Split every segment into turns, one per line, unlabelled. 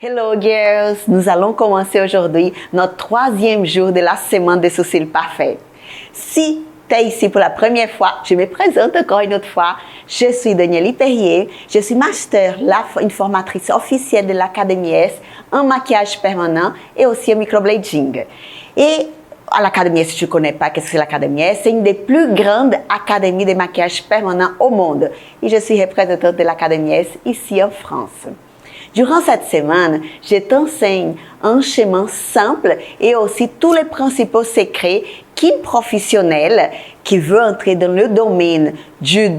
Hello girls, nous allons commencer aujourd'hui notre 3e jour de la semaine des sourcils parfaits. Si tu es ici pour la première fois, je me présente encore une autre fois. Je suis Danielle Perrier, je suis master, une formatrice officielle de l'Académie S en maquillage permanent et aussi en microblading. Et à l'Académie S, si tu ne connais pas qu'est-ce que c'est l'Académie S, c'est une des plus grandes académies de maquillage permanent au monde. Et je suis représentante de l'Académie S ici en France. Durant cette semaine, je t'enseigne un chemin simple et aussi tous les principaux secrets qu'un professionnel qui veut entrer dans le domaine du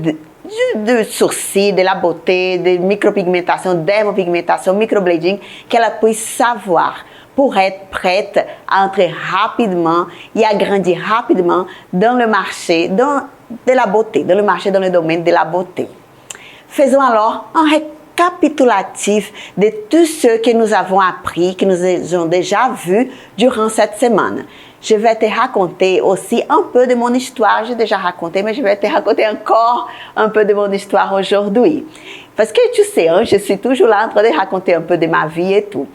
sourcil, de la beauté, de micropigmentation, dermopigmentation, microblading, qu'elle puisse savoir pour être prête à entrer rapidement et à grandir rapidement dans le marché de la beauté, dans le marché dans le domaine de la beauté. Faisons alors un récapitulatif de tout ce que nous avons appris, que nous avons déjà vu durant cette semaine. Je vais te raconter aussi un peu de mon histoire. J'ai déjà raconté, mais je vais te raconter encore un peu de mon histoire aujourd'hui. Parce que tu sais, je suis toujours là en train de raconter un peu de ma vie et tout.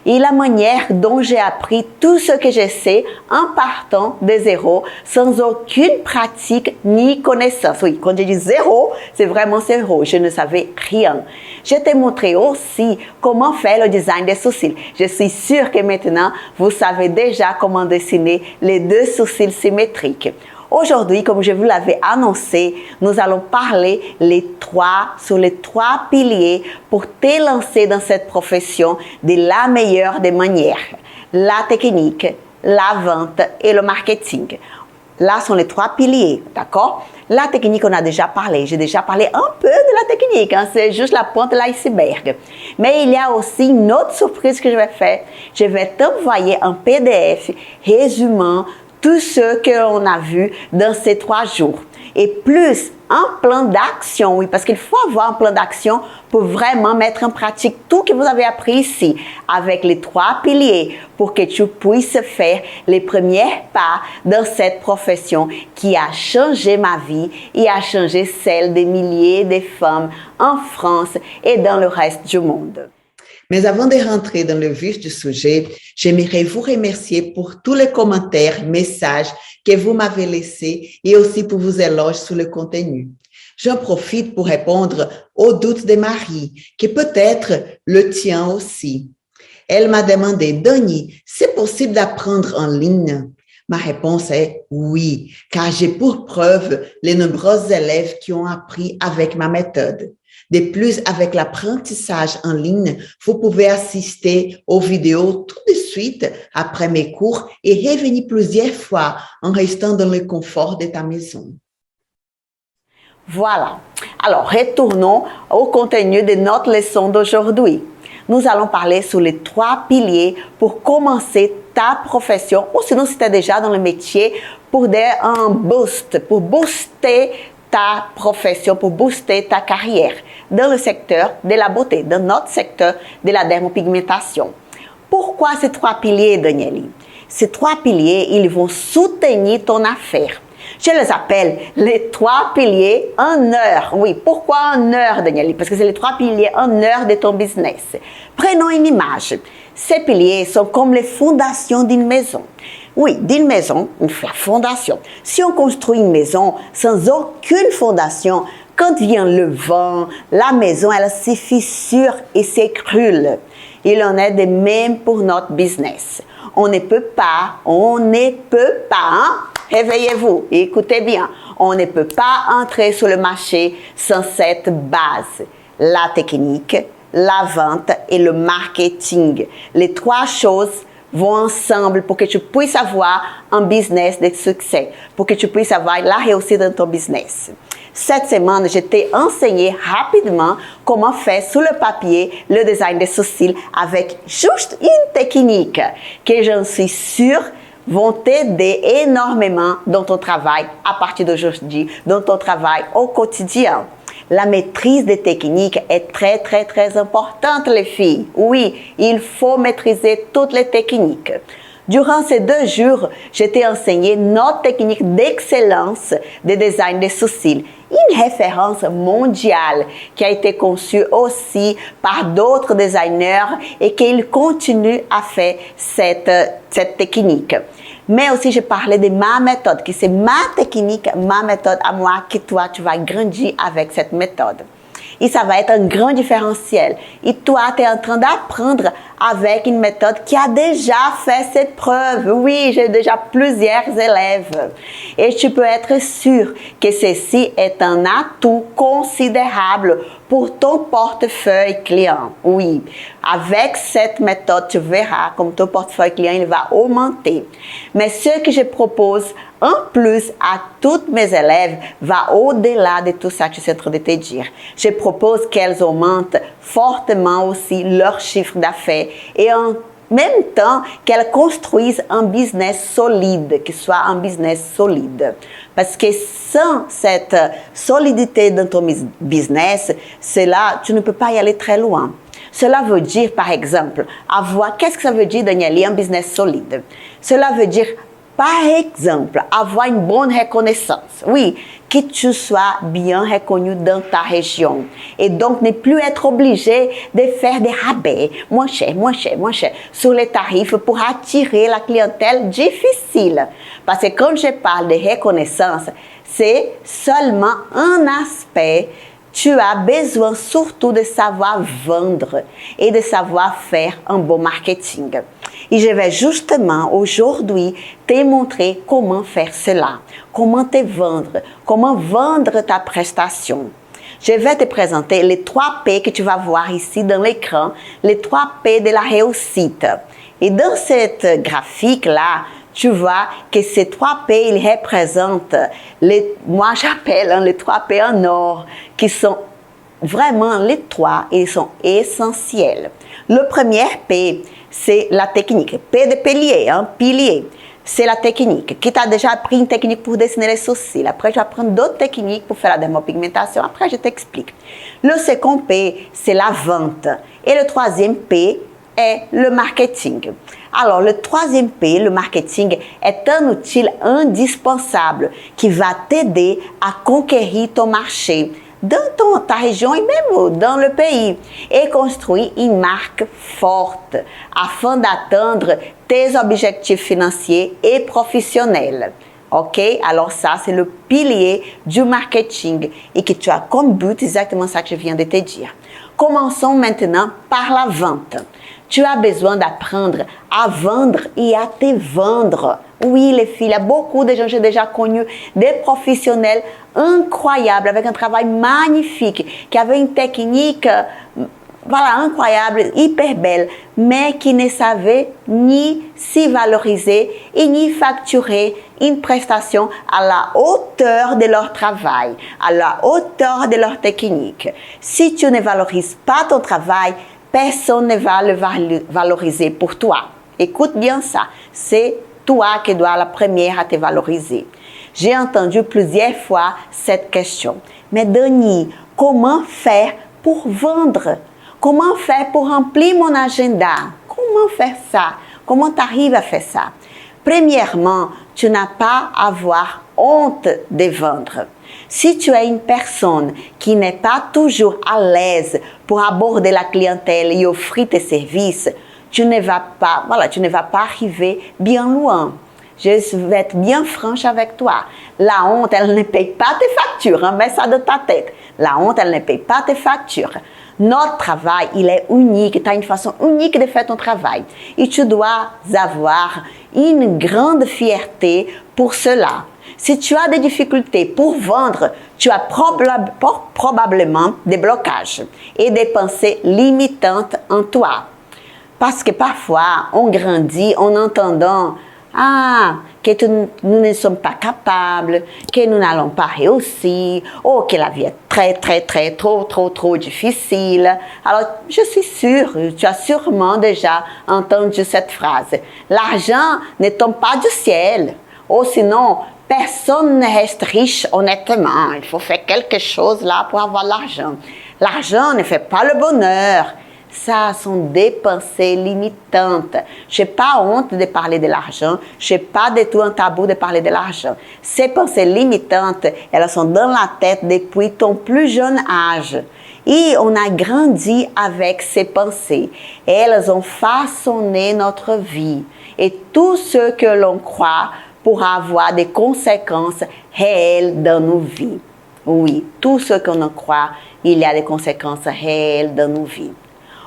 Et la manière dont j'ai appris tout ce que je sais en partant de zéro, sans aucune pratique ni connaissance. Oui, quand je dis zéro, c'est vraiment zéro. Je ne savais rien. Je t'ai montré aussi comment faire le design des sourcils. Je suis sûre que maintenant, vous savez déjà comment dessiner les 2 sourcils symétriques. Aujourd'hui, comme je vous l'avais annoncé, nous allons parler sur les 3 piliers pour te lancer dans cette profession de la meilleure des manières. La technique, la vente et le marketing. Là sont les 3 piliers, d'accord? La technique, on a déjà parlé. J'ai déjà parlé un peu de la technique. C'est juste la pointe de l'iceberg. Mais il y a aussi une autre surprise que je vais faire. Je vais t'envoyer un PDF résumant tout ce qu'on a vu dans ces 3 jours. Et plus un plan d'action, oui, parce qu'il faut avoir un plan d'action pour vraiment mettre en pratique tout que vous avez appris ici, avec les 3 piliers, pour que tu puisses faire les premiers pas dans cette profession qui a changé ma vie et a changé celle des milliers de femmes en France et dans le reste du monde. Mais avant de rentrer dans le vif du sujet, j'aimerais vous remercier pour tous les commentaires, messages que vous m'avez laissés et aussi pour vos éloges sur le contenu. J'en profite pour répondre aux doutes de Marie, qui peut être le tien aussi. Elle m'a demandé, Dani, c'est possible d'apprendre en ligne? Ma réponse est oui, car j'ai pour preuve les nombreux élèves qui ont appris avec ma méthode. De plus, avec l'apprentissage en ligne, vous pouvez assister aux vidéos tout de suite après mes cours et revenir plusieurs fois en restant dans le confort de ta maison. Voilà. Alors, retournons au contenu de notre leçon d'aujourd'hui. Nous allons parler sur les 3 piliers pour commencer ta profession ou sinon si tu es déjà dans le métier pour un boost, pour booster ta profession, pour booster ta carrière dans le secteur de la beauté, dans notre secteur de la dermopigmentation. Pourquoi ces 3 piliers, Danielle? Ces 3 piliers, ils vont soutenir ton affaire. Je les appelle les 3 piliers en heure. Oui, pourquoi en heure, Danielle? Parce que c'est les 3 piliers en heure de ton business. Prenons une image. Ces piliers sont comme les fondations d'une maison. Oui, d'une maison, la fondation. Si on construit une maison sans aucune fondation, quand vient le vent, la maison, elle se fissure et s'écroule. Il en est de même pour notre business. On ne peut pas, réveillez-vous, écoutez bien, on ne peut pas entrer sur le marché sans cette base, la technique, la vente et le marketing. Les 3 choses vont ensemble pour que tu puisses avoir un business de succès, pour que tu puisses avoir la réussite dans ton business. Cette semaine, je t'ai enseigné rapidement comment faire sur le papier le design des sourcils avec juste une technique que j'en suis sûre vont t'aider énormément dans ton travail à partir d'aujourd'hui, dans ton travail au quotidien. La maîtrise des techniques est très, très, très importante, les filles. Oui, il faut maîtriser toutes les techniques. Durant ces 2 jours, je t'ai enseigné notre technique d'excellence de design des sourcils, une référence mondiale qui a été conçue aussi par d'autres designers et qu'ils continuent à faire cette technique. Mais aussi, je parlais de ma méthode, qui c'est ma technique, ma méthode à moi, que toi, tu vas grandir avec cette méthode. Et ça va être un grand différentiel. Et toi, tu es en train d'apprendre avec une méthode qui a déjà fait cette preuve. Oui, j'ai déjà plusieurs élèves. Et tu peux être sûr que ceci est un atout considérable pour ton portefeuille client. Oui, avec cette méthode, tu verras comme ton portefeuille client, il va augmenter. Mais ce que je propose en plus à toutes mes élèves va au-delà de tout ça que je suis en train de te dire. Je propose qu'elles augmentent fortement aussi leur chiffre d'affaires et en même temps qu'elles construisent un business solide, qui soit un business solide. Parce que sans cette solidité dans ton business, tu ne peux pas y aller très loin. Cela veut dire, par exemple, qu'est-ce que ça veut dire, Danielle, un business solide? Cela veut dire, par exemple, avoir une bonne reconnaissance. Oui, que tu sois bien reconnu dans ta région. Et donc, ne plus être obligé de faire des rabais, moins cher, sur les tarifs pour attirer la clientèle difficile. Parce que quand je parle de reconnaissance, c'est seulement un aspect. Tu as besoin surtout de savoir vendre et de savoir faire un bon marketing. Et je vais justement aujourd'hui te montrer comment faire cela, comment vendre ta prestation. Je vais te présenter les 3 P que tu vas voir ici dans l'écran, les 3 P de la réussite. Et dans cette graphique-là, tu vois que ces 3 P, ils représentent, moi j'appelle les 3 P en or, qui sont vraiment les 3 et ils sont essentiels. Le premier P, c'est la technique. P de pilier. C'est la technique. Qui t'a déjà appris une technique pour dessiner les sourcils. Après, je vais apprendre d'autres techniques pour faire la dermopigmentation. Après, je t'explique. Le second P, c'est la vente. Et le troisième P est le marketing. Alors, le troisième P, le marketing, est un outil indispensable qui va t'aider à conquérir ton marché dans ta région et même dans le pays et construire une marque forte afin d'atteindre tes objectifs financiers et professionnels. Ok? Alors ça, c'est le pilier du marketing et que tu as comme but exactement ça que je viens de te dire. Commençons maintenant par la vente. Tu as besoin d'apprendre à vendre et à te vendre. Oui, les filles, il y a beaucoup de gens, j'ai déjà connu des professionnels incroyables, avec un travail magnifique, qui avaient une technique incroyable, hyper belle, mais qui ne savaient ni s'y valoriser et ni facturer une prestation à la hauteur de leur travail, à la hauteur de leur technique. Si tu ne valorises pas ton travail, personne ne va le valoriser pour toi. Écoute bien ça, c'est toi qui dois la première à te valoriser. J'ai entendu plusieurs fois cette question. Mais Denis, comment faire pour vendre? Comment faire pour remplir mon agenda? Comment faire ça? Comment tu arrives à faire ça? Premièrement, tu n'as pas à avoir honte de vendre. Si tu es une personne qui n'est pas toujours à l'aise pour aborder la clientèle et offrir tes services, tu ne vas pas arriver bien loin. Je vais être bien franche avec toi. La honte, elle ne paye pas tes factures. Mets ça dans ta tête. La honte, elle ne paye pas tes factures. Notre travail, il est unique. Tu as une façon unique de faire ton travail. Et tu dois avoir une grande fierté pour cela. Si tu as des difficultés pour vendre, tu as probablement des blocages et des pensées limitantes en toi. Parce que parfois, on grandit en entendant que nous ne sommes pas capables, que nous n'allons pas réussir, que la vie est trop difficile. Alors, je suis sûre, tu as sûrement déjà entendu cette phrase. L'argent ne tombe pas du ciel. Sinon, personne ne reste riche honnêtement. Il faut faire quelque chose là pour avoir l'argent. L'argent ne fait pas le bonheur. Ça sont des pensées limitantes. Je n'ai pas honte de parler de l'argent. Je n'ai pas du tout un tabou de parler de l'argent. Ces pensées limitantes, elles sont dans la tête depuis ton plus jeune âge. Et on a grandi avec ces pensées. Elles ont façonné notre vie. Et tout ce que l'on croit pourra avoir des conséquences réelles dans nos vies. Oui, tout ce qu'on croit, il y a des conséquences réelles dans nos vies.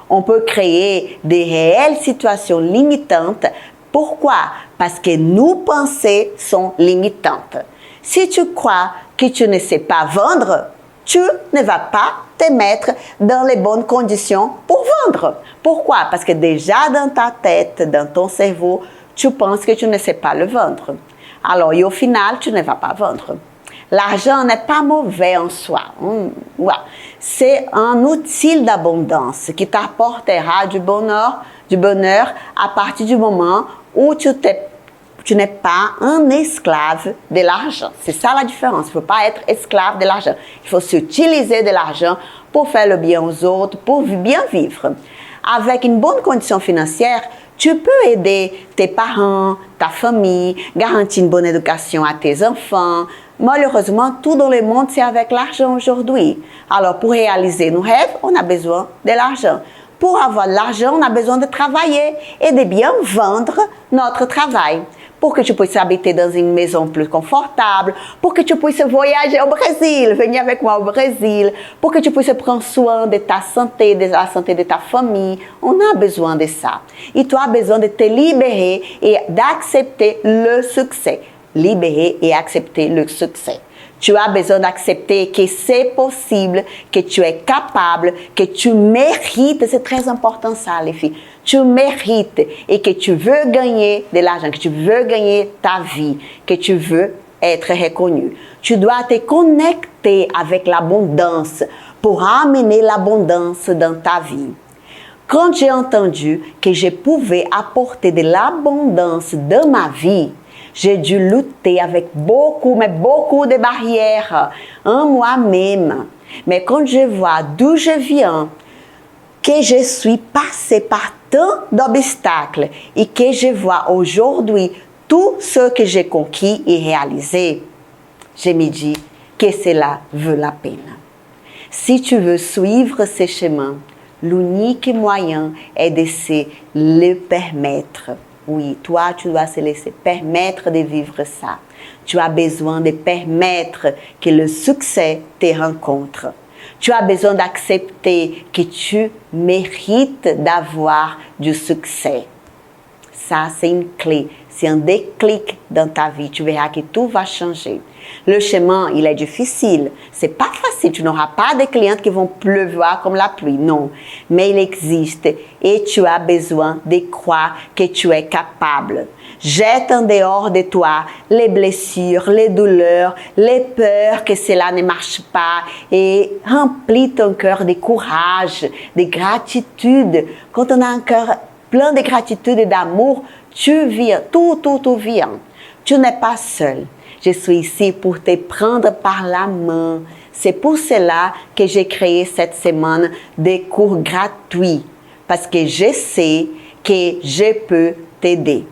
On peut créer des réelles situations limitantes. Pourquoi? Parce que nos pensées sont limitantes. Si tu crois que tu ne sais pas vendre, tu ne vas pas te mettre dans les bonnes conditions pour vendre. Pourquoi? Parce que déjà dans ta tête, dans ton cerveau, tu penses que tu ne sais pas le vendre. Alors, et au final, tu ne vas pas vendre. L'argent n'est pas mauvais en soi. C'est un outil d'abondance qui t'apportera du bonheur à partir du moment où tu n'es pas un esclave de l'argent. C'est ça la différence. Il ne faut pas être esclave de l'argent. Il faut s'utiliser de l'argent pour faire le bien aux autres, pour bien vivre. Avec une bonne condition financière, tu peux aider tes parents, ta famille, garantir une bonne éducation à tes enfants. Malheureusement, tout dans le monde, c'est avec l'argent aujourd'hui. Alors, pour réaliser nos rêves, on a besoin de l'argent. Pour avoir de l'argent, on a besoin de travailler et de bien vendre notre travail. Pour que tu puisses habiter dans une maison plus confortable, pour que tu puisses voyager au Brésil, venir avec moi au Brésil, pour que tu puisses prendre soin de ta santé, de la santé de ta famille. On a besoin de ça. Et tu as besoin de te libérer et d'accepter le succès. Libérer et accepter le succès. Tu as besoin d'accepter que c'est possible, que tu es capable, que tu mérites. C'est très important ça, les filles. Tu mérites et que tu veux gagner de l'argent, que tu veux gagner ta vie, que tu veux être reconnu. Tu dois te connecter avec l'abondance pour amener l'abondance dans ta vie. Quand j'ai entendu que je pouvais apporter de l'abondance dans ma vie, j'ai dû lutter avec beaucoup de barrières en moi-même. Mais quand je vois d'où je viens, que je suis passée par tant d'obstacles et que je vois aujourd'hui tout ce que j'ai conquis et réalisé, je me dis que cela vaut la peine. Si tu veux suivre ce chemin, l'unique moyen est de se le permettre. Oui, toi, tu dois se laisser permettre de vivre ça. Tu as besoin de permettre que le succès te rencontre. Tu as besoin d'accepter que tu mérites d'avoir du succès. Ça, c'est une clé, c'est un déclic dans ta vie. Tu verras que tout va changer. Le chemin, il est difficile. C'est pas facile. Tu n'auras pas de clientes qui vont pleuvoir comme la pluie. Non. Mais il existe et tu as besoin de croire que tu es capable. Jette en dehors de toi les blessures, les douleurs, les peurs que cela ne marche pas et remplis ton cœur de courage, de gratitude. Quand on a un cœur plein de gratitude et d'amour, tu viens, tout vient. Tu n'es pas seul. Je suis ici pour te prendre par la main. C'est pour cela que j'ai créé cette semaine des cours gratuits. Parce que je sais que je peux t'aider.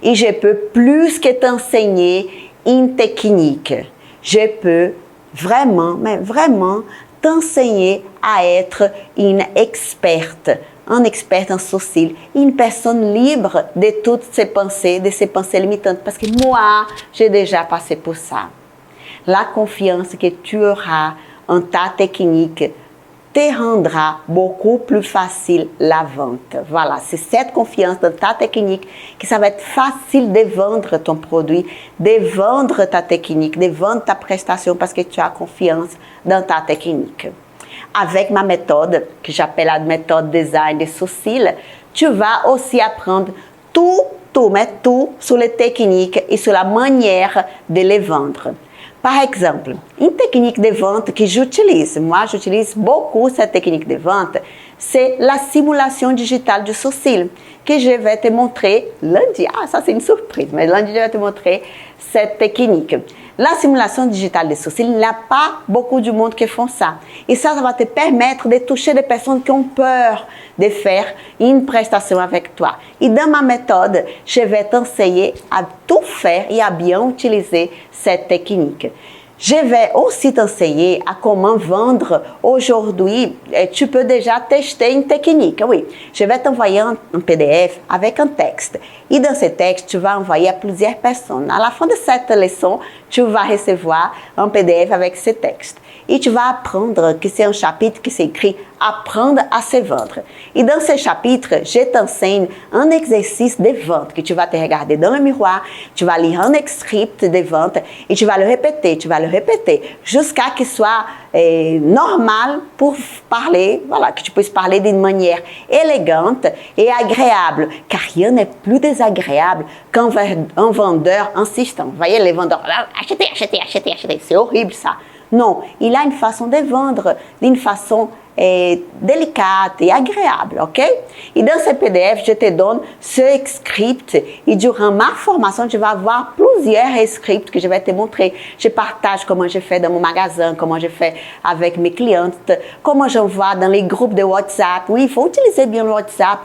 Et je peux plus que t'enseigner une technique. Je peux vraiment t'enseigner à être une experte. Un expert en sourcils, une personne libre de toutes ces pensées limitantes. Parce que moi, j'ai déjà passé pour ça. La confiance que tu auras en ta technique te rendra beaucoup plus facile la vente. Voilà, c'est cette confiance dans ta technique que ça va être facile de vendre ton produit, de vendre ta technique, de vendre ta prestation parce que tu as confiance dans ta technique. Avec ma méthode, que j'appelle la méthode design des sourcils, tu vas aussi apprendre tout sur les techniques et sur la manière de les vendre. Par exemple, une technique de vente que j'utilise, moi j'utilise beaucoup cette technique de vente, c'est la simulation digitale du sourcil, que je vais te montrer lundi. Ah, ça c'est une surprise, mais lundi je vais te montrer cette technique. La simulation digitale des sourcils, il n'y a pas beaucoup de monde qui font ça. Et ça va te permettre de toucher des personnes qui ont peur de faire une prestation avec toi. Et dans ma méthode, je vais t'enseigner à tout faire et à bien utiliser cette technique. Je vais aussi t'enseigner à comment vendre aujourd'hui. Tu peux déjà tester une technique. Oui, je vais t'envoyer un PDF avec un texte. Et dans ce texte, tu vas envoyer à plusieurs personnes. À la fin de cette leçon, tu vas recevoir un PDF avec ce texte. Et tu vas apprendre que c'est un chapitre qui s'écrit « Apprendre à se vendre ». Et dans ce chapitre, je t'enseigne un exercice de vente que tu vas te regarder dans le miroir, tu vas lire un script de vente et tu vas le répéter jusqu'à qu'il soit normal pour parler, voilà, que tu puisses parler d'une manière élégante et agréable, car rien n'est plus désagréable qu'un vendeur insistant. Vous voyez, les vendeurs, achetez, achetez, achetez, achetez, c'est horrible ça. Non, il a une façon de vendre d'une façon délicate et agréable, ok? Et dans ce PDF, je te donne ce script et durant ma formation, tu vas avoir plusieurs scripts que je vais te montrer. Je partage comment je fais dans mon magasin, comment je fais avec mes clientes, comment j'envoie dans les groupes de WhatsApp. Oui, il faut utiliser bien le WhatsApp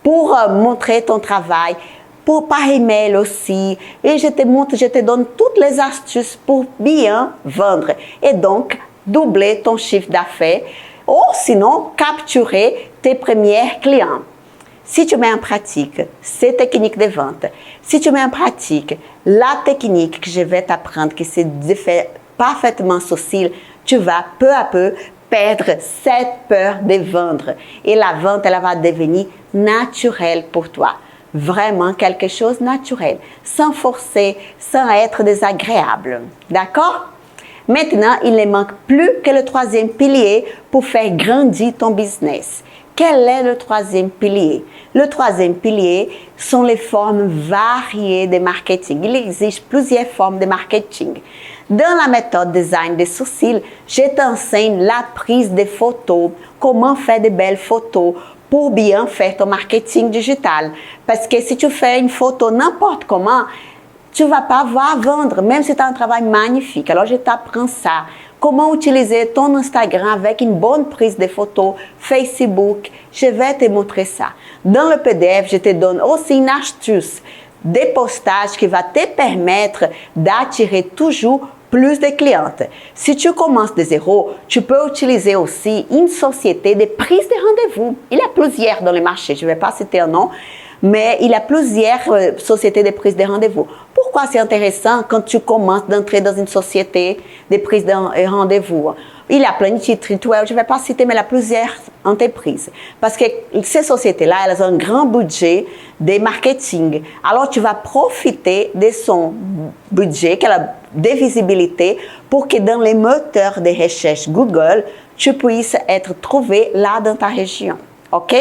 pour montrer ton travail. Par email aussi, et je te donne toutes les astuces pour bien vendre et donc doubler ton chiffre d'affaires ou sinon capturer tes premiers clients. Si tu mets en pratique ces techniques de vente, si tu mets en pratique la technique que je vais t'apprendre, qui c'est de faire parfaitement sourcil, tu vas peu à peu perdre cette peur de vendre et la vente, elle va devenir naturelle pour toi. Vraiment quelque chose de naturel, sans forcer, sans être désagréable. D'accord? Maintenant, il ne manque plus que le troisième pilier pour faire grandir ton business. Quel est le troisième pilier? Le troisième pilier sont les formes variées de marketing. Il existe plusieurs formes de marketing. Dans la méthode design des sourcils, je t'enseigne la prise de photos, comment faire de belles photos, pour bien faire ton marketing digital. Parce que si tu fais une photo n'importe comment, tu ne vas pas avoir à vendre, même si tu as un travail magnifique. Alors, je t'apprends ça. Comment utiliser ton Instagram avec une bonne prise de photos, Facebook. Je vais te montrer ça. Dans le PDF, je te donne aussi une astuce des postages qui va te permettre d'attirer toujours plus de clientes. Si tu commences de zéro, tu peux utiliser aussi une société de prise de rendez-vous. Il y a plusieurs dans le marché, je ne vais pas citer un nom, mais il y a plusieurs sociétés de prise de rendez-vous. Pourquoi c'est intéressant quand tu commences d'entrer dans une société de prise de rendez-vous? Il y a plein de titres, je ne vais pas citer, mais il y a plusieurs entreprises. Parce que ces sociétés-là, elles ont un grand budget de marketing. Alors, tu vas profiter de son budget, qu'elle a de visibilité, pour que dans les moteurs de recherche Google, tu puisses être trouvé là dans ta région. Ok?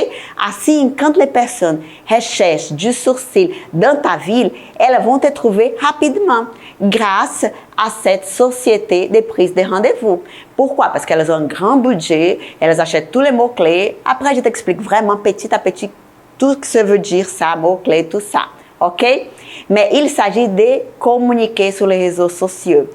Assim, quand les personnes recherchent du sourcil dans ta ville, elles vont te trouver rapidement grâce à cette société de prise de rendez-vous. Pourquoi? Parce qu'elles ont un grand budget, elles achètent tous les mots-clés. Après, je t'explique vraiment petit à petit tout ce que ça veut dire ça, mots-clés, tout ça. Ok? Mais il s'agit de communiquer sur les réseaux sociaux.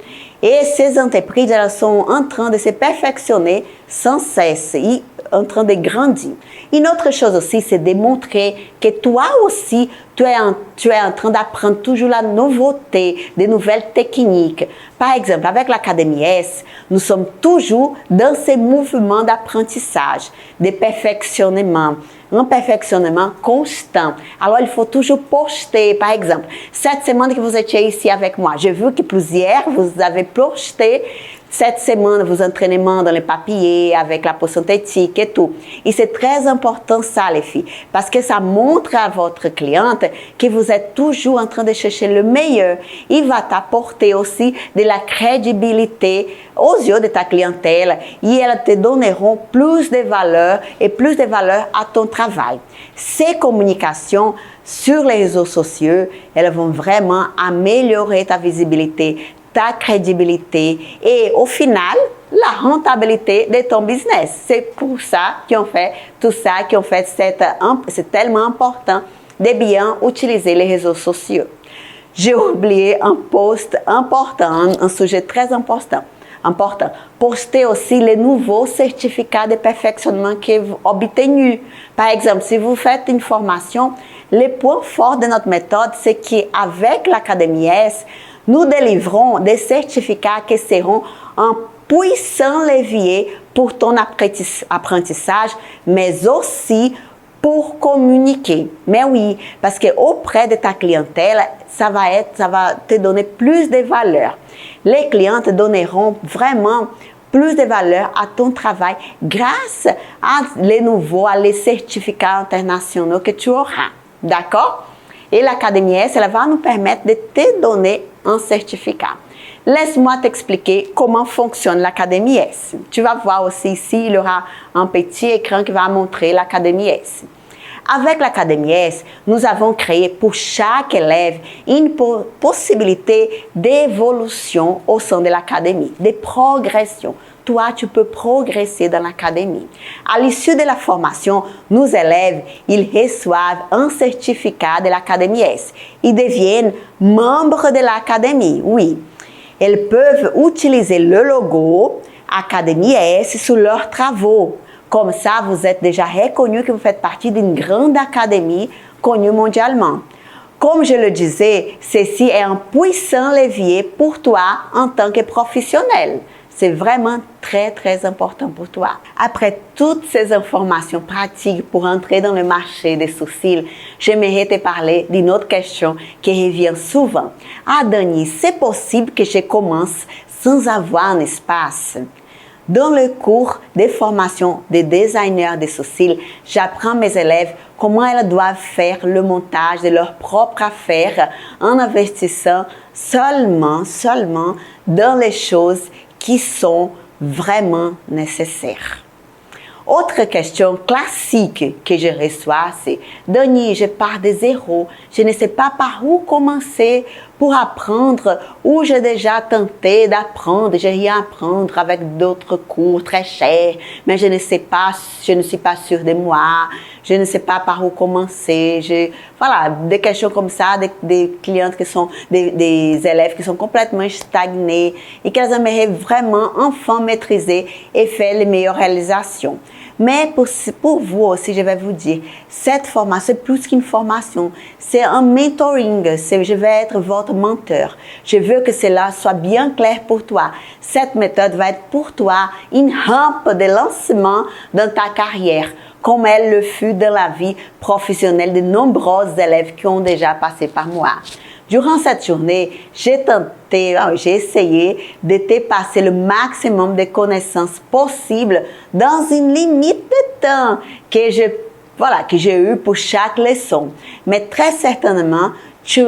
Et ces entreprises, elles sont en train de se perfectionner sans cesse et en train de grandir. Une autre chose aussi, c'est de montrer que toi aussi, tu es en train d'apprendre toujours la nouveauté, des nouvelles techniques. Par exemple, avec l'Académie S, nous sommes toujours dans ces mouvements d'apprentissage, de perfectionnement, un perfectionnement constant. Alors, il faut toujours poster. Par exemple, cette semaine que vous étiez ici avec moi, j'ai vu que plusieurs, vous avez posté cette semaine vos entraînements dans les papiers, avec la peau synthétique et tout. Et c'est très important ça, les filles, parce que ça montre à votre cliente que vous êtes toujours en train de chercher le meilleur. Il va t'apporter aussi de la crédibilité aux yeux de ta clientèle et elles te donneront plus de valeur et plus de valeur à ton travail. Ces communications sur les réseaux sociaux, elles vont vraiment améliorer ta visibilité, ta crédibilité et au final, la rentabilité de ton business. C'est pour ça qu'ils ont fait tout ça, qu'ils ont fait c'est tellement important de bien utiliser les réseaux sociaux. j'ai oublié un post important, un sujet très important. Postez aussi les nouveaux certificats de perfectionnement que vous obtenus. Par exemple, si vous faites une formation, le point fort de notre méthode, c'est qu'avec l'Académie S, nous délivrons des certificats qui seront un puissant levier pour ton apprentissage, mais aussi pour communiquer. Mais oui, parce que auprès de ta clientèle, ça va te donner plus de valeur. Les clients te donneront vraiment plus de valeur à ton travail grâce à les certificats internationaux que tu auras. D'accord? Et l'Académie S, elle va nous permettre de te donner un certificat. Laisse-moi t'expliquer comment fonctionne l'Académie S. Tu vas voir aussi ici, il y aura un petit écran qui va montrer l'Académie S. Avec l'Académie S, nous avons créé pour chaque élève une possibilité d'évolution au sein de l'Académie, de progression. Toi, tu peux progresser dans l'Académie. À l'issue de la formation, nos élèves, ils reçoivent un certificat de l'Académie S. Ils deviennent membres de l'Académie, oui. Ils peuvent utiliser le logo Académie S sur leurs travaux. Comme ça, vous êtes déjà reconnu que vous faites partie d'une grande académie connue mondialement. Comme je le disais, ceci est un puissant levier pour toi en tant que professionnel. C'est vraiment très, très important pour toi. Après toutes ces informations pratiques pour entrer dans le marché des sourcils, j'aimerais te parler d'une autre question qui revient souvent. Ah, Dani, c'est possible que je commence sans avoir un espace? Dans le cours de formation des designers de sourcils, j'apprends mes élèves comment elles doivent faire le montage de leurs propres affaires en investissant seulement dans les choses qui sont vraiment nécessaires. Autre question classique que je reçois, c'est « Dani, je pars de zéro, je ne sais pas par où commencer pour apprendre ou j'ai déjà tenté d'apprendre, j'ai rien à apprendre avec d'autres cours très chers, mais je ne suis pas sûre de moi, je ne sais pas par où commencer. » Voilà, des questions comme ça, des clientes qui sont, des élèves qui sont complètement stagnés et qu'elles aimeraient vraiment enfin maîtriser et faire les meilleures réalisations. Mais pour vous aussi, je vais vous dire, cette formation, c'est plus qu'une formation, c'est un mentoring, je vais être votre menteur. Je veux que cela soit bien clair pour toi. Cette méthode va être pour toi une rampe de lancement dans ta carrière, comme elle le fut dans la vie professionnelle de nombreux élèves qui ont déjà passé par moi. Durant cette journée, j'ai essayé de te passer le maximum de connaissances possibles dans une limite de temps que j'ai eu pour chaque leçon. Mais très certainement, tu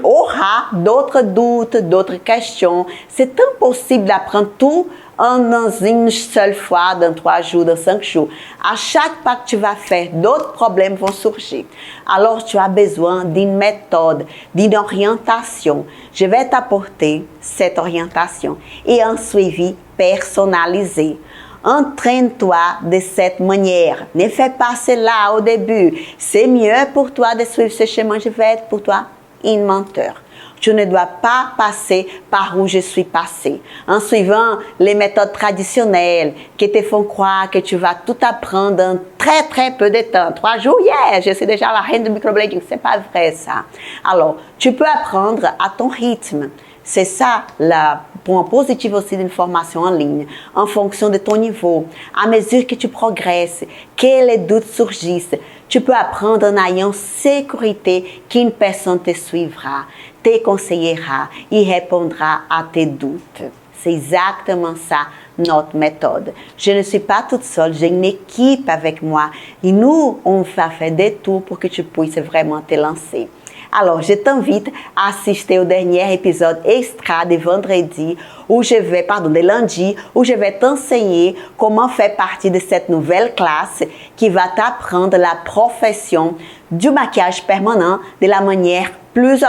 auras d'autres doutes, d'autres questions. C'est impossible d'apprendre tout dans une seule fois, dans 3 jours, dans 5 jours. À chaque pas que tu vas faire, d'autres problèmes vont surgir. Alors, tu as besoin d'une méthode, d'une orientation. Je vais t'apporter cette orientation et un suivi personnalisé. Entraîne-toi de cette manière. Ne fais pas cela au début. C'est mieux pour toi de suivre ce chemin. Je vais être pour toi un menteur. Tu ne dois pas passer par où je suis passée. En suivant les méthodes traditionnelles qui te font croire que tu vas tout apprendre dans très très peu de temps. 3 jours, je suis déjà la reine du microblading. C'est pas vrai ça. Alors, tu peux apprendre à ton rythme. C'est ça le point positif aussi d'une formation en ligne, en fonction de ton niveau. À mesure que tu progresses, que les doutes surgissent, tu peux apprendre en ayant sécurité qu'une personne te suivra, te conseillera et répondra à tes doutes. C'est exactement ça, notre méthode. Je ne suis pas toute seule, j'ai une équipe avec moi. Et nous, on va faire des tours pour que tu puisses vraiment te lancer. Alors, je t'invite à assister au dernier épisode extra de vendredi, de lundi, où je vais t'enseigner comment faire partie de cette nouvelle classe qui va t'apprendre la profession du maquillage permanent de la manière plus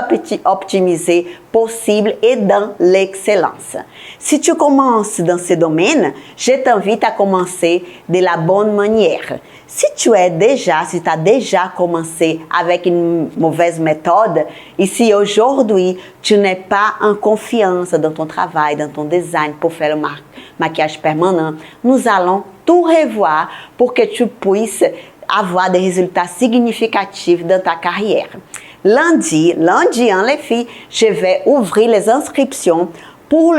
optimisé possible et dans l'excellence. Si tu commences dans ce domaine, je t'invite à commencer de la bonne manière. Si tu as déjà commencé avec une mauvaise méthode, et si aujourd'hui tu n'es pas en confiance dans ton travail, dans ton design pour faire le maquillage permanent, nous allons tout revoir pour que tu puisses avoir des résultats significatifs dans ta carrière. Lundi, les filles, je vais ouvrir les inscriptions pour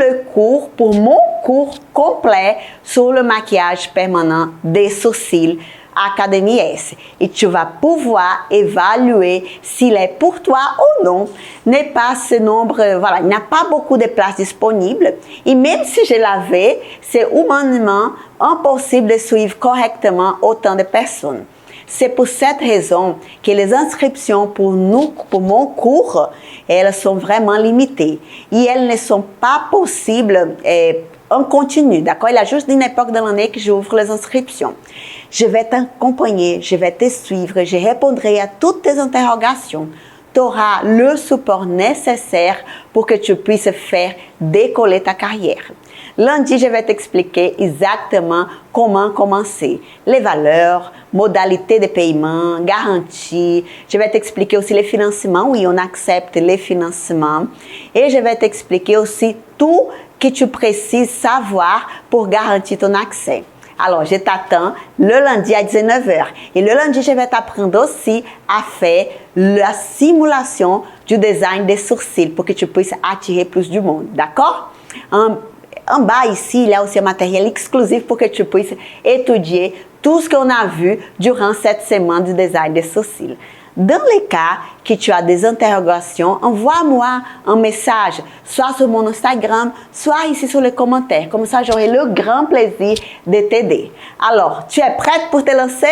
mon cours complet sur le maquillage permanent des sourcils Académie S. Et tu vas pouvoir évaluer s'il est pour toi ou non. N'est pas ce nombre, il n'y a pas beaucoup de places disponibles. Et même si je l'avais, c'est humainement impossible de suivre correctement autant de personnes. C'est pour cette raison que les inscriptions pour mon cours, elles sont vraiment limitées. Et elles ne sont pas possibles en continu, d'accord? Il y a juste une époque de l'année que j'ouvre les inscriptions. Je vais t'accompagner, je vais te suivre, je répondrai à toutes tes interrogations. Tu auras le support nécessaire pour que tu puisses faire décoller ta carrière. Lundi, je vais t'expliquer exactement comment commencer, les valeurs, modalités de paiement, garantie. Je vais t'expliquer aussi les financements. Oui, on accepte les financements. Et je vais t'expliquer aussi tout que tu précises savoir pour garantir ton accès. Alors, je t'attends le lundi à 19h. Et le lundi, je vais t'apprendre aussi à faire la simulation du design des sourcils pour que tu puisses attirer plus du monde. D'accord? En bas ici, il y a aussi un matériel exclusif pour que tu puisses étudier tout ce qu'on a vu durant cette semaine du design des sourcils. Dans les cas que tu as des interrogations, envoie-moi un message, soit sur mon Instagram, soit ici sur les commentaires. Comme ça, j'aurai le grand plaisir de t'aider. Alors, tu es prête pour te lancer?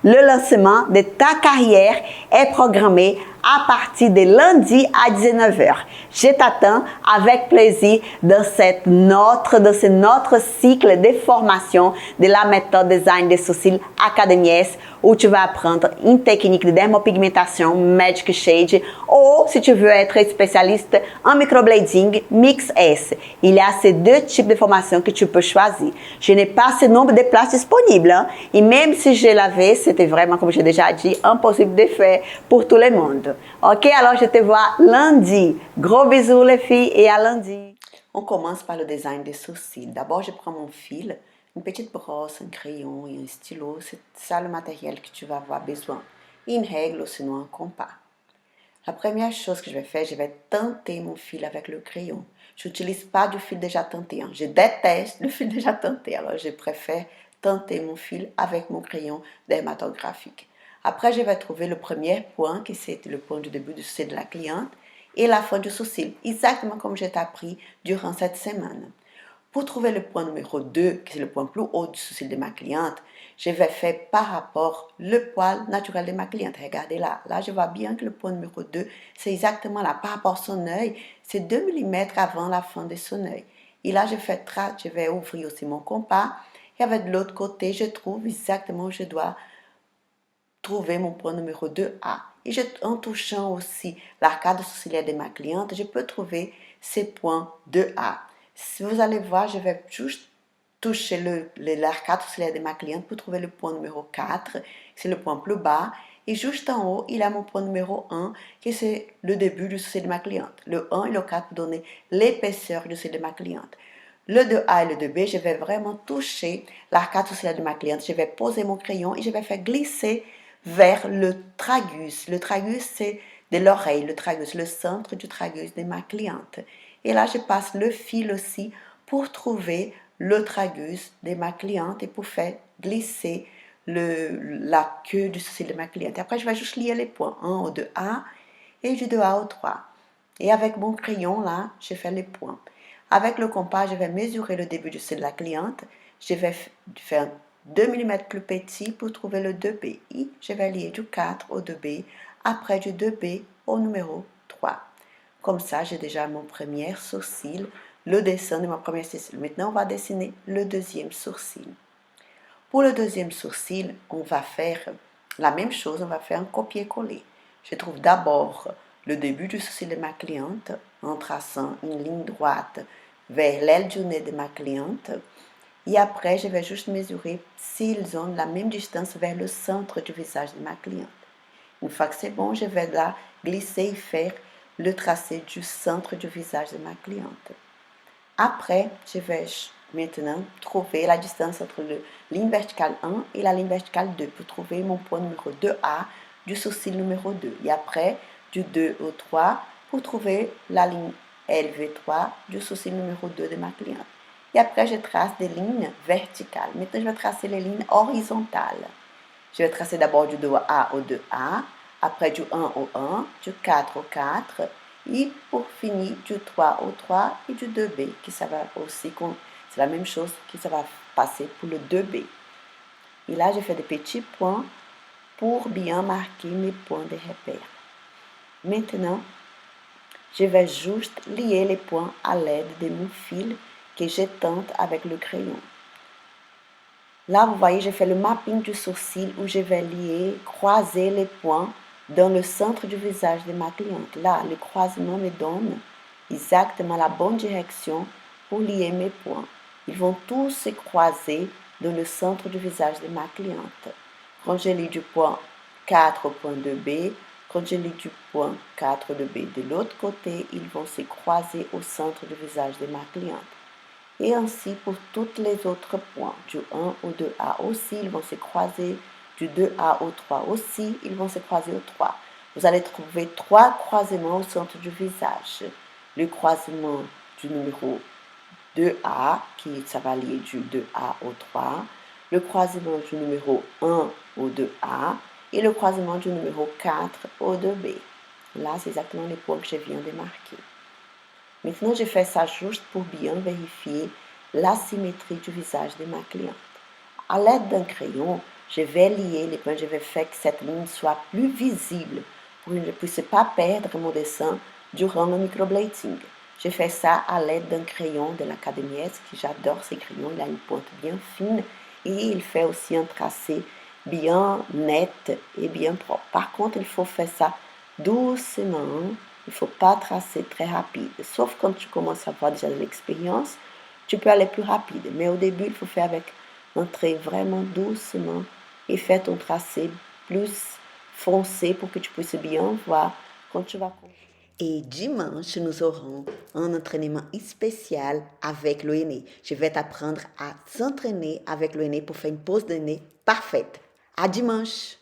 Le lancement de ta carrière est programmé à partir de lundi à 19h. Je t'attends avec plaisir dans ce notre cycle de formation de la méthode design des sourcils Académie S, où tu vas apprendre une technique de dermopigmentation Magic Shade, ou si tu veux être spécialiste en microblading Mix S. Il y a ces deux types de formations que tu peux choisir. Je n'ai pas ce nombre de places disponibles, hein? Et même si je l'avais, c'était vraiment, comme j'ai déjà dit, impossible de faire pour tout le monde. Ok, alors je te vois lundi. Gros bisous les filles et à lundi. On commence par le design des sourcils. D'abord, je prends mon fil, une petite brosse, un crayon et un stylo. C'est ça le matériel que tu vas avoir besoin. Une règle ou sinon un compas. La première chose que je vais faire, je vais teinter mon fil avec le crayon. Je n'utilise pas du fil déjà teinté. Hein. Je déteste le fil déjà teinté. Alors, je préfère teinter mon fil avec mon crayon dermatographique. Après, je vais trouver le premier point, qui c'est le point du début du sourcil de la cliente, et la fin du sourcil, exactement comme j'ai appris durant cette semaine. Pour trouver le point numéro 2, qui est le point plus haut du sourcil de ma cliente, je vais faire par rapport le poil naturel de ma cliente. Regardez là, je vois bien que le point numéro 2, c'est exactement là, par rapport à son œil, c'est 2 mm avant la fin de son œil. Et là, je vais ouvrir aussi mon compas, et avec de l'autre côté, je trouve exactement où je dois trouver mon point numéro 2A. Et en touchant aussi l'arcade sourcilière de ma cliente, je peux trouver ces points 2A. Si vous allez voir, je vais juste toucher l'arcade sourcilière de ma cliente pour trouver le point numéro 4, c'est le point plus bas. Et juste en haut, il y a mon point numéro 1, qui c'est le début du sourcil de ma cliente. Le 1 et le 4 pour donner l'épaisseur du sourcil de ma cliente. Le 2A et le 2B, je vais vraiment toucher l'arcade sourcilière de ma cliente. Je vais poser mon crayon et je vais faire glisser vers le tragus. Le tragus, c'est de l'oreille, le tragus, le centre du tragus de ma cliente. Et là, je passe le fil aussi pour trouver le tragus de ma cliente et pour faire glisser la queue du sourcil de ma cliente. Après, je vais juste lier les points 1 au 2A et du 2A au 3. Et avec mon crayon, là, je fais les points. Avec le compas, je vais mesurer le début du sourcil de la cliente. Je vais faire 2 mm plus petit pour trouver le 2B. Et je vais lier du 4 au 2B, après du 2B au numéro 3. Comme ça, j'ai déjà mon premier sourcil, le dessin de mon premier sourcil. Maintenant, on va dessiner le deuxième sourcil. Pour le deuxième sourcil, on va faire la même chose, on va faire un copier-coller. Je trouve d'abord le début du sourcil de ma cliente en traçant une ligne droite vers l'aile du nez de ma cliente. Et après, je vais juste mesurer s'ils ont la même distance vers le centre du visage de ma cliente. Une fois que c'est bon, je vais là glisser et faire le tracé du centre du visage de ma cliente. Après, je vais maintenant trouver la distance entre la ligne verticale 1 et la ligne verticale 2 pour trouver mon point numéro 2A du sourcil numéro 2. Et après, du 2 au 3 pour trouver la ligne LV3 du sourcil numéro 2 de ma cliente. Et après, je trace des lignes verticales. Maintenant, je vais tracer les lignes horizontales. Je vais tracer d'abord du 2A au 2A, après du 1 au 1, du 4 au 4, et pour finir du 3 au 3 et du 2B, qui ça va aussi, c'est la même chose que ça va passer pour le 2B. Et là, je fais des petits points pour bien marquer mes points de repère. Maintenant, je vais juste lier les points à l'aide de mon fil que je tente avec le crayon. Là, vous voyez, j'ai fait le mapping du sourcil où je vais lier, croiser les points dans le centre du visage de ma cliente. Là, le croisement me donne exactement la bonne direction pour lier mes points. Ils vont tous se croiser dans le centre du visage de ma cliente. Quand je lis du point 4 au point 2B, quand je lis du point 4 de B de l'autre côté, ils vont se croiser au centre du visage de ma cliente. Et ainsi pour tous les autres points, du 1 au 2A aussi, ils vont se croiser, du 2A au 3 aussi, ils vont se croiser au 3. Vous allez trouver 3 croisements au centre du visage. Le croisement du numéro 2A, qui ça va lier du 2A au 3, le croisement du numéro 1 au 2A et le croisement du numéro 4 au 2B. Là, c'est exactement les points que je viens de marquer. Maintenant, je fais ça juste pour bien vérifier la symétrie du visage de ma cliente. À l'aide d'un crayon, je vais lier les points, je vais faire que cette ligne soit plus visible pour que je ne puisse pas perdre mon dessin durant le microblading. Je fais ça à l'aide d'un crayon de l'Académie S, que j'adore ces crayons, il a une pointe bien fine et il fait aussi un tracé bien net et bien propre. Par contre, il faut faire ça doucement. Il ne faut pas tracer très rapide. Sauf quand tu commences à avoir déjà de l'expérience, tu peux aller plus rapide. Mais au début, il faut faire avec un trait vraiment doucement et faire ton tracé plus foncé pour que tu puisses bien voir quand tu vas. Et dimanche, nous aurons un entraînement spécial avec le nez. Je vais t'apprendre à s'entraîner avec le nez pour faire une pose de nez parfaite. À dimanche!